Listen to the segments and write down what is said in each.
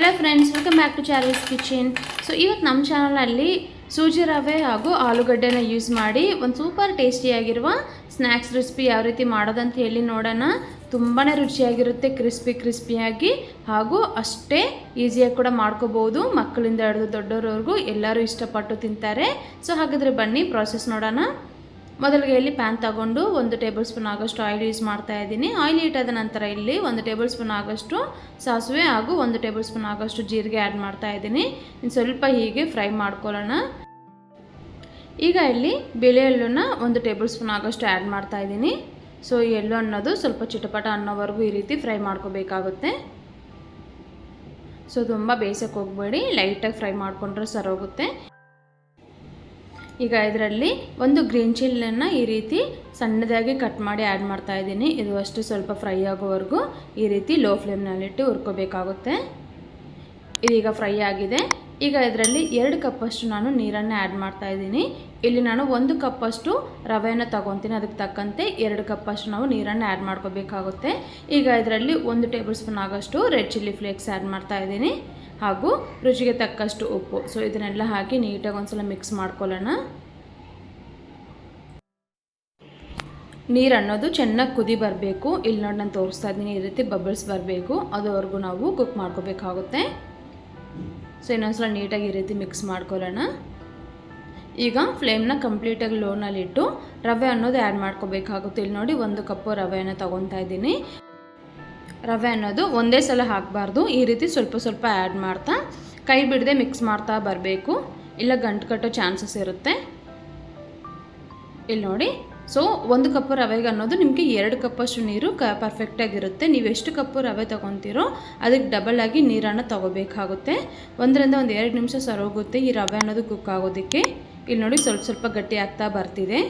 Hello friends, welcome back to Charvi's kitchen. So ಇವತ್ತು ನಮ್ಮ ಚಾನಲಲ್ಲಿ ಸೂಜಿ ರವೆ ಹಾಗೂ ಆಲೂಗಡ್ಡೆನ ಯೂಸ್ ಮಾಡಿ ಒಂದು ಸೂಪರ್ ಟೇಸ್ಟಿಯಾಗಿರುವ ಸ್ನ್ಯಾಕ್ಸ್ ರೆಸಿಪಿ ಯಾವ ರೀತಿ ಮಾಡೋದಂತ ಹೇಳಿ ನೋಡೋಣ. ತುಂಬಾ ರುಚಿಯಾಗಿರುತ್ತೆ, ಕ್ರಿಸ್ಪಿಯಾಗಿ ಹಾಗೂ ಅಷ್ಟೇ ಈಸಿಯಾಗಿ ಕೂಡ ಮಾಡ್ಕೋಬೋದು. ಮಕ್ಕಳಿಂದ ಹಿಡಿದು ದೊಡ್ಡವರವರೆಗೂ ಎಲ್ಲರೂ ಇಷ್ಟಪಟ್ಟು ತಿಂತಾರೆ. ಸೊ ಹಾಗಾದರೆ ಬನ್ನಿ ಪ್ರಾಸೆಸ್ ನೋಡೋಣ. ಮೊದಲಿಗೆ ಇಲ್ಲಿ ಪ್ಯಾನ್ ತಗೊಂಡು 1 ಟೇಬಲ್ ಸ್ಪೂನ್ ಆಗೋಷ್ಟು ಆಯಿಲ್ ಯೂಸ್ ಮಾಡ್ತಾ ಇದ್ದೀನಿ. ಆಯಿಲ್ ಹೀಟ್ ಆದ ನಂತರ ಇಲ್ಲಿ 1 ಟೇಬಲ್ ಸ್ಪೂನ್ ಆಗೋಷ್ಟು ಸಾಸಿವೆ ಹಾಗೂ 1 ಟೇಬಲ್ ಸ್ಪೂನ್ ಆಗೋಷ್ಟು ಜೀರಿಗೆ ಆ್ಯಡ್ ಮಾಡ್ತಾ ಇದ್ದೀನಿ. ಇನ್ನು ಸ್ವಲ್ಪ ಹೀಗೆ ಫ್ರೈ ಮಾಡ್ಕೊಳ್ಳೋಣ. ಈಗ ಇಲ್ಲಿ ಬಿಳಿ ಎಳ್ಳನ್ನು 1 ಟೇಬಲ್ ಸ್ಪೂನ್ ಆಗೋಷ್ಟು ಆ್ಯಡ್ ಮಾಡ್ತಾ ಇದ್ದೀನಿ. ಸೊ ಈ ಎಳ್ಳು ಅನ್ನೋದು ಸ್ವಲ್ಪ ಚಿಟಪಟ ಅನ್ನೋವರೆಗೂ ಈ ರೀತಿ ಫ್ರೈ ಮಾಡ್ಕೋಬೇಕಾಗುತ್ತೆ. ಸೊ ತುಂಬ ಬೇಯಿಸೋಕ್ಕೆ ಹೋಗಬೇಡಿ, ಲೈಟಾಗಿ ಫ್ರೈ ಮಾಡಿಕೊಂಡ್ರೆ ಸರೋಗುತ್ತೆ. ಈಗ ಇದರಲ್ಲಿ 1 ಗ್ರೀನ್ ಚಿಲ್ಲಿಯನ್ನು ಈ ರೀತಿ ಸಣ್ಣದಾಗಿ ಕಟ್ ಮಾಡಿ ಆ್ಯಡ್ ಮಾಡ್ತಾ ಇದ್ದೀನಿ. ಇದು ಅಷ್ಟು ಸ್ವಲ್ಪ ಫ್ರೈ ಆಗೋವರೆಗೂ ಈ ರೀತಿ ಲೋ ಫ್ಲೇಮ್ನಲ್ಲಿಟ್ಟು ಹುರ್ಕೋಬೇಕಾಗುತ್ತೆ. ಇದೀಗ ಫ್ರೈ ಆಗಿದೆ. ಈಗ ಇದರಲ್ಲಿ 2 ಕಪ್ಪಷ್ಟು ನಾನು ನೀರನ್ನು ಆ್ಯಡ್ ಮಾಡ್ತಾ ಇದ್ದೀನಿ. ಇಲ್ಲಿ ನಾನು 1 ಕಪ್ಪಷ್ಟು ರವೆಯನ್ನು ತೊಗೊತೀನಿ, ಅದಕ್ಕೆ ತಕ್ಕಂತೆ 2 ಕಪ್ಪಷ್ಟು ನಾವು ನೀರನ್ನು ಆ್ಯಡ್ ಮಾಡ್ಕೋಬೇಕಾಗುತ್ತೆ. ಈಗ ಇದರಲ್ಲಿ 1 ಟೇಬಲ್ ಸ್ಪೂನ್ ಆಗೋಷ್ಟು ರೆಡ್ ಚಿಲ್ಲಿ ಫ್ಲೇಕ್ಸ್ ಆ್ಯಡ್ ಮಾಡ್ತಾ ಇದ್ದೀನಿ ಹಾಗೂ ರುಚಿಗೆ ತಕ್ಕಷ್ಟು ಉಪ್ಪು. ಸೊ ಇದನ್ನೆಲ್ಲ ಹಾಕಿ ನೀಟಾಗಿ ಒಂದ್ಸಲ ಮಿಕ್ಸ್ ಮಾಡ್ಕೊಳ್ಳೋಣ. ನೀರು ಅನ್ನೋದು ಚೆನ್ನಾಗಿ ಕುದಿ ಬರಬೇಕು. ಇಲ್ಲಿ ನೋಡಿ ನಾನು ತೋರಿಸ್ತಾ ಇದ್ದೀನಿ, ಈ ರೀತಿ ಬಬಲ್ಸ್ ಬರಬೇಕು, ಅದುವರೆಗೂ ನಾವು ಕುಕ್ ಮಾಡ್ಕೋಬೇಕಾಗುತ್ತೆ. ಸೊ ಇನ್ನೊಂದ್ಸಲ ನೀಟಾಗಿ ಈ ರೀತಿ ಮಿಕ್ಸ್ ಮಾಡ್ಕೊಳ್ಳೋಣ. ಈಗ ಫ್ಲೇಮ್ನ ಕಂಪ್ಲೀಟಾಗಿ ಲೋನಲ್ಲಿಟ್ಟು ರವೆ ಅನ್ನೋದು ಆ್ಯಡ್ ಮಾಡ್ಕೋಬೇಕಾಗುತ್ತೆ. ಇಲ್ಲಿ ನೋಡಿ 1 ಕಪ್ಪು ರವೆಯನ್ನು ತೊಗೊತಾ ಇದ್ದೀನಿ. ರವೆ ಅನ್ನೋದು ಒಂದೇ ಸಲ ಹಾಕಬಾರ್ದು, ಈ ರೀತಿ ಸ್ವಲ್ಪ ಸ್ವಲ್ಪ ಆ್ಯಡ್ ಮಾಡ್ತಾ ಕೈ ಬಿಡದೆ ಮಿಕ್ಸ್ ಮಾಡ್ತಾ ಬರಬೇಕು, ಇಲ್ಲ ಗಂಟು ಕಟ್ಟೋ ಚಾನ್ಸಸ್ ಇರುತ್ತೆ. ಇಲ್ಲಿ ನೋಡಿ, ಸೊ 1 ಕಪ್ಪು ರವೆಗೆ ಅನ್ನೋದು ನಿಮಗೆ 2 ಕಪ್ಪಷ್ಟು ನೀರು ಪರ್ಫೆಕ್ಟಾಗಿರುತ್ತೆ. ನೀವು ಎಷ್ಟು ಕಪ್ಪು ರವೆ ತೊಗೊತೀರೋ ಅದಕ್ಕೆ ಡಬಲ್ ಆಗಿ ನೀರನ್ನು ತೊಗೋಬೇಕಾಗುತ್ತೆ. 1 ರಿಂದ 2 ನಿಮಿಷ ಸರೋಗುತ್ತೆ ಈ ರವೆ ಅನ್ನೋದು ಕುಕ್ ಆಗೋದಕ್ಕೆ. ಇಲ್ಲಿ ನೋಡಿ ಸ್ವಲ್ಪ ಸ್ವಲ್ಪ ಗಟ್ಟಿ ಆಗ್ತಾ ಬರ್ತಿದೆ.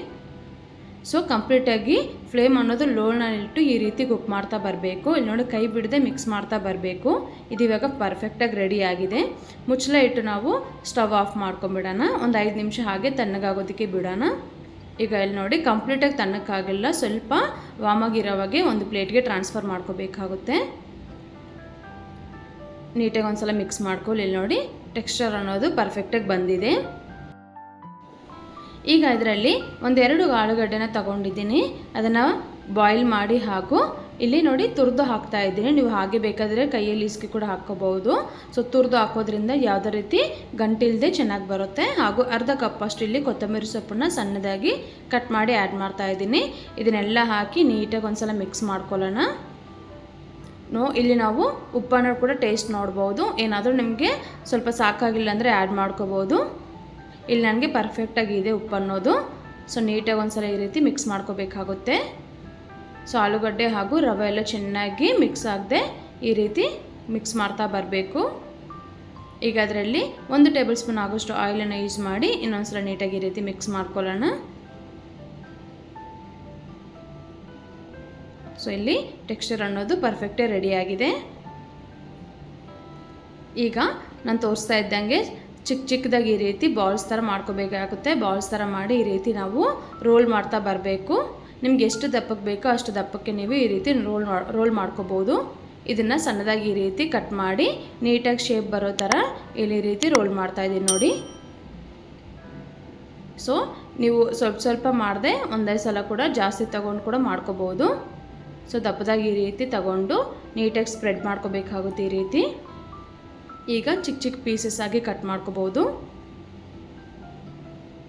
ಸೊ ಕಂಪ್ಲೀಟಾಗಿ ಫ್ಲೇಮ್ ಅನ್ನೋದು ಲೋನಲ್ಲಿಟ್ಟು ಈ ರೀತಿ ಕುಕ್ ಮಾಡ್ತಾ ಬರಬೇಕು. ಇಲ್ಲಿ ನೋಡಿ ಕೈ ಬಿಡದೆ ಮಿಕ್ಸ್ ಮಾಡ್ತಾ ಬರಬೇಕು. ಇದು ಇವಾಗ ಪರ್ಫೆಕ್ಟಾಗಿ ರೆಡಿ ಆಗಿದೆ. ಮುಚ್ಚಳ ಇಟ್ಟು ನಾವು ಸ್ಟವ್ ಆಫ್ ಮಾಡ್ಕೊಂಬಿಡೋಣ. ಒಂದು 5 ನಿಮಿಷ ಹಾಗೆ ತಣ್ಣಗಾಗೋದಕ್ಕೆ ಬಿಡೋಣ. ಈಗ ಇಲ್ಲಿ ನೋಡಿ ಕಂಪ್ಲೀಟಾಗಿ ತಣ್ಣಕ್ಕಾಗಿಲ್ಲ, ಸ್ವಲ್ಪ ವಾಮಾಗಿರೋವಾಗೆ ಒಂದು ಪ್ಲೇಟ್ಗೆ ಟ್ರಾನ್ಸ್ಫರ್ ಮಾಡ್ಕೋಬೇಕಾಗುತ್ತೆ. ನೀಟಾಗಿ ಒಂದು ಸಲ ಮಿಕ್ಸ್ ಮಾಡ್ಕೊಳ್ಳಿ. ಇಲ್ಲಿ ನೋಡಿ ಟೆಕ್ಸ್ಚರ್ ಅನ್ನೋದು ಪರ್ಫೆಕ್ಟಾಗಿ ಬಂದಿದೆ. ಈಗ ಇದರಲ್ಲಿ 1-2 ಆಲೂಗಡ್ಡೆನ ತೊಗೊಂಡಿದ್ದೀನಿ, ಅದನ್ನು ಬಾಯ್ಲ್ ಮಾಡಿ ಹಾಗೂ ಇಲ್ಲಿ ನೋಡಿ ತುರಿದು ಹಾಕ್ತಾ ಇದ್ದೀನಿ. ನೀವು ಹಾಗೆ ಬೇಕಾದರೆ ಕೈಯಲ್ಲಿ ಇಸ್ಕಿ ಕೂಡ ಹಾಕ್ಕೋಬಹುದು. ಸೊ ತುರಿದು ಹಾಕೋದ್ರಿಂದ ಯಾವುದೇ ರೀತಿ ಗಂಟಿಲ್ಲದೆ ಚೆನ್ನಾಗಿ ಬರುತ್ತೆ. ಹಾಗೂ ಅರ್ಧ ಕಪ್ಪಷ್ಟು ಇಲ್ಲಿ ಕೊತ್ತಂಬರಿ ಸೊಪ್ಪನ್ನು ಸಣ್ಣದಾಗಿ ಕಟ್ ಮಾಡಿ ಆ್ಯಡ್ ಮಾಡ್ತಾ ಇದ್ದೀನಿ. ಇದನ್ನೆಲ್ಲ ಹಾಕಿ ನೀಟಾಗಿ ಒಂದ್ಸಲ ಮಿಕ್ಸ್ ಮಾಡ್ಕೊಳ್ಳೋಣ. ಇಲ್ಲಿ ನಾವು ಉಪ್ಪನ್ನು ಕೂಡ ಟೇಸ್ಟ್ ನೋಡ್ಬೋದು. ಏನಾದರೂ ನಿಮಗೆ ಸ್ವಲ್ಪ ಸಾಕಾಗಿಲ್ಲ ಅಂದರೆ ಆ್ಯಡ್ ಮಾಡ್ಕೋಬೋದು. ಇಲ್ಲಿ ನನಗೆ ಪರ್ಫೆಕ್ಟಾಗಿ ಇದೆ ಉಪ್ಪು ಅನ್ನೋದು. ಸೊ ನೀಟಾಗಿ ಒಂದ್ಸಲ ಈ ರೀತಿ ಮಿಕ್ಸ್ ಮಾಡ್ಕೋಬೇಕಾಗುತ್ತೆ. ಸೊ ಆಲೂಗಡ್ಡೆ ಹಾಗೂ ರವೆ ಎಲ್ಲ ಚೆನ್ನಾಗಿ ಮಿಕ್ಸ್ ಆಗದೆ ಈ ರೀತಿ ಮಿಕ್ಸ್ ಮಾಡ್ತಾ ಬರಬೇಕು. ಈಗ ಅದರಲ್ಲಿ 1 ಟೇಬಲ್ ಸ್ಪೂನ್ ಆಗೋಷ್ಟು ಆಯಿಲನ್ನು ಯೂಸ್ ಮಾಡಿ ಇನ್ನೊಂದ್ಸಲ ನೀಟಾಗಿ ಈ ರೀತಿ ಮಿಕ್ಸ್ ಮಾಡ್ಕೊಳ್ಳೋಣ. ಸೊ ಇಲ್ಲಿ ಟೆಕ್ಸ್ಚರ್ ಅನ್ನೋದು ಪರ್ಫೆಕ್ಟಾಗಿ ರೆಡಿಯಾಗಿದೆ. ಈಗ ನಾನು ತೋರಿಸ್ತಾ ಇದ್ದಂಗೆ ಚಿಕ್ಕದಾಗಿ ಈ ರೀತಿ ಬಾಲ್ಸ್ ಥರ ಮಾಡ್ಕೋಬೇಕಾಗುತ್ತೆ. ಬಾಲ್ಸ್ ಥರ ಮಾಡಿ ಈ ರೀತಿ ನಾವು ರೋಲ್ ಮಾಡ್ತಾ ಬರಬೇಕು. ನಿಮ್ಗೆ ಎಷ್ಟು ದಪ್ಪಕ್ಕೆ ಬೇಕೋ ಅಷ್ಟು ದಪ್ಪಕ್ಕೆ ನೀವು ಈ ರೀತಿ ರೋಲ್ ಮಾಡ್ಕೋಬೋದು. ಇದನ್ನು ಸಣ್ಣದಾಗಿ ಈ ರೀತಿ ಕಟ್ ಮಾಡಿ ನೀಟಾಗಿ ಶೇಪ್ ಬರೋ ಥರ ಇಲ್ಲಿ ಈ ರೀತಿ ರೋಲ್ ಮಾಡ್ತಾಯಿದ್ದೀನಿ ನೋಡಿ. ಸೊ ನೀವು ಸ್ವಲ್ಪ ಸ್ವಲ್ಪ ಮಾಡದೆ ಒಂದೇ ಸಲ ಕೂಡ ಜಾಸ್ತಿ ತಗೊಂಡು ಕೂಡ ಮಾಡ್ಕೋಬೋದು. ಸೊ ದಪ್ಪದಾಗಿ ಈ ರೀತಿ ತಗೊಂಡು ನೀಟಾಗಿ ಸ್ಪ್ರೆಡ್ ಮಾಡ್ಕೋಬೇಕಾಗುತ್ತೆ ಈ ರೀತಿ. ಈಗ ಚಿಕ್ಕ ಪೀಸಸ್ ಆಗಿ ಕಟ್ ಮಾಡ್ಕೋಬೋದು.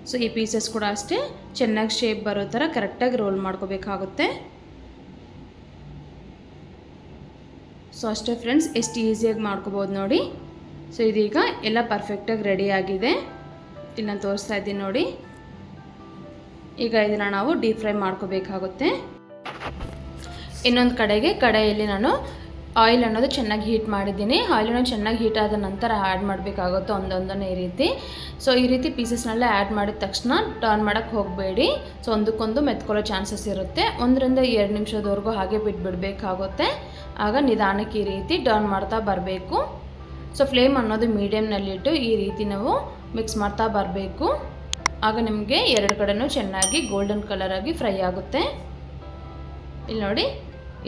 ಸೊ ಈ ಪೀಸಸ್ ಕೂಡ ಅಷ್ಟೇ ಚೆನ್ನಾಗಿ ಶೇಪ್ ಬರೋ ಥರ ಕರೆಕ್ಟಾಗಿ ರೋಲ್ ಮಾಡ್ಕೋಬೇಕಾಗುತ್ತೆ. ಸೊ ಅಷ್ಟೇ ಫ್ರೆಂಡ್ಸ್, ಎಷ್ಟು ಈಸಿಯಾಗಿ ಮಾಡ್ಕೋಬೋದು ನೋಡಿ. ಸೊ ಇದೀಗ ಎಲ್ಲ ಪರ್ಫೆಕ್ಟಾಗಿ ರೆಡಿ ಆಗಿದೆ. ಇಲ್ಲಿ ನಾನು ತೋರಿಸ್ತಾ ಇದ್ದೀನಿ ನೋಡಿ. ಈಗ ಇದನ್ನು ನಾವು ಡೀಪ್ ಫ್ರೈ ಮಾಡ್ಕೋಬೇಕಾಗುತ್ತೆ. ಇನ್ನೊಂದು ಕಡೆಯಲ್ಲಿ ನಾನು ಆಯಿಲ್ ಅನ್ನೋದು ಚೆನ್ನಾಗಿ ಹೀಟ್ ಮಾಡಿದ್ದೀನಿ. ಆಯಿಲನ್ನು ಚೆನ್ನಾಗಿ ಹೀಟ್ ಆದ ನಂತರ ಆ್ಯಡ್ ಮಾಡಬೇಕಾಗುತ್ತೆ ಒಂದೊಂದನ್ನೇ ಈ ರೀತಿ. ಸೊ ಈ ರೀತಿ ಪೀಸಸ್ನೆಲ್ಲ ಆ್ಯಡ್ ಮಾಡಿದ ತಕ್ಷಣ ಟರ್ನ್ ಮಾಡೋಕ್ಕೆ ಹೋಗಬೇಡಿ. ಸೊ ಒಂದಕ್ಕೊಂದು ಮೆತ್ಕೊಳ್ಳೋ ಚಾನ್ಸಸ್ ಇರುತ್ತೆ. 1 ರಿಂದ 2 ನಿಮಿಷದವರೆಗೂ ಹಾಗೆ ಬಿಟ್ಬಿಡಬೇಕಾಗುತ್ತೆ. ಆಗ ನಿಧಾನಕ್ಕೆ ಈ ರೀತಿ ಟರ್ನ್ ಮಾಡ್ತಾ ಬರಬೇಕು. ಸೊ ಫ್ಲೇಮ್ ಅನ್ನೋದು ಮೀಡಿಯಮ್ನಲ್ಲಿಟ್ಟು ಈ ರೀತಿ ನಾವು ಮಿಕ್ಸ್ ಮಾಡ್ತಾ ಬರಬೇಕು. ಆಗ ನಿಮಗೆ 2 ಕಡೆನೂ ಚೆನ್ನಾಗಿ ಗೋಲ್ಡನ್ ಕಲರಾಗಿ ಫ್ರೈ ಆಗುತ್ತೆ. ಇಲ್ಲಿ ನೋಡಿ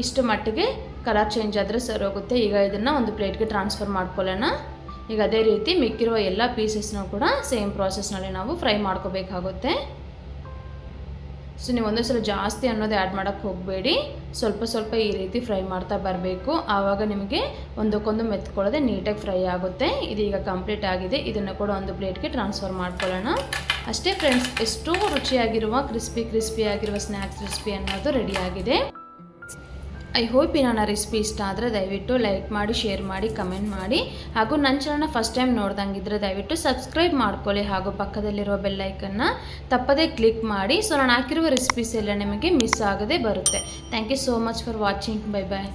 ಇಷ್ಟು ಮಟ್ಟಿಗೆ ಕಲರ್ ಚೇಂಜ್ ಆದರೆ ಸರಿ ಹೋಗುತ್ತೆ. ಈಗ ಇದನ್ನು ಒಂದು ಪ್ಲೇಟ್ಗೆ ಟ್ರಾನ್ಸ್ಫರ್ ಮಾಡ್ಕೊಳ್ಳೋಣ. ಈಗ ಅದೇ ರೀತಿ ಮಿಕ್ಕಿರುವ ಎಲ್ಲ ಪೀಸಸ್ನೂ ಕೂಡ ಸೇಮ್ ಪ್ರಾಸೆಸ್ನಲ್ಲಿ ನಾವು ಫ್ರೈ ಮಾಡ್ಕೋಬೇಕಾಗುತ್ತೆ. ಸೊ ನೀವು ಒಂದೇ ಸಲ ಜಾಸ್ತಿ ಅನ್ನೋದು ಆ್ಯಡ್ ಮಾಡೋಕ್ಕೆ ಹೋಗಬೇಡಿ, ಸ್ವಲ್ಪ ಸ್ವಲ್ಪ ಈ ರೀತಿ ಫ್ರೈ ಮಾಡ್ತಾ ಬರಬೇಕು. ಆವಾಗ ನಿಮಗೆ ಒಂದಕ್ಕೊಂದು ಮೆತ್ಕೊಳ್ಳೋದೆ ನೀಟಾಗಿ ಫ್ರೈ ಆಗುತ್ತೆ. ಇದೀಗ ಕಂಪ್ಲೀಟ್ ಆಗಿದೆ. ಇದನ್ನು ಕೂಡ ಒಂದು ಪ್ಲೇಟ್ಗೆ ಟ್ರಾನ್ಸ್ಫರ್ ಮಾಡ್ಕೊಳ್ಳೋಣ. ಅಷ್ಟೇ ಫ್ರೆಂಡ್ಸ್, ಎಷ್ಟೋ ರುಚಿಯಾಗಿರುವ ಕ್ರಿಸ್ಪಿಯಾಗಿರುವ ಸ್ನ್ಯಾಕ್ಸ್ ರೆಸಿಪಿ ಅನ್ನೋದು ರೆಡಿಯಾಗಿದೆ. ಐ ಹೋಪ್ ಈ ನನ್ನ ರೆಸಿಪಿ ಇಷ್ಟ ಆದರೆ ದಯವಿಟ್ಟು ಲೈಕ್ ಮಾಡಿ, ಶೇರ್ ಮಾಡಿ, ಕಮೆಂಟ್ ಮಾಡಿ. ಹಾಗೂ ನನ್ನ ಚಾನಲ್ನ ಫಸ್ಟ್ ಟೈಮ್ ನೋಡ್ದಂಗಿದ್ರೆ ದಯವಿಟ್ಟು ಸಬ್ಸ್ಕ್ರೈಬ್ ಮಾಡ್ಕೊಳ್ಳಿ. ಹಾಗೂ ಪಕ್ಕದಲ್ಲಿರುವ ಬೆಲ್ಲೈಕನ್ನ ತಪ್ಪದೇ ಕ್ಲಿಕ್ ಮಾಡಿ. ಸೊ ನಾನು ಹಾಕಿರುವ ರೆಸಿಪೀಸ್ ಎಲ್ಲ ನಿಮಗೆ ಮಿಸ್ ಆಗದೆ ಬರುತ್ತೆ. Thank you so much for watching. Bye bye.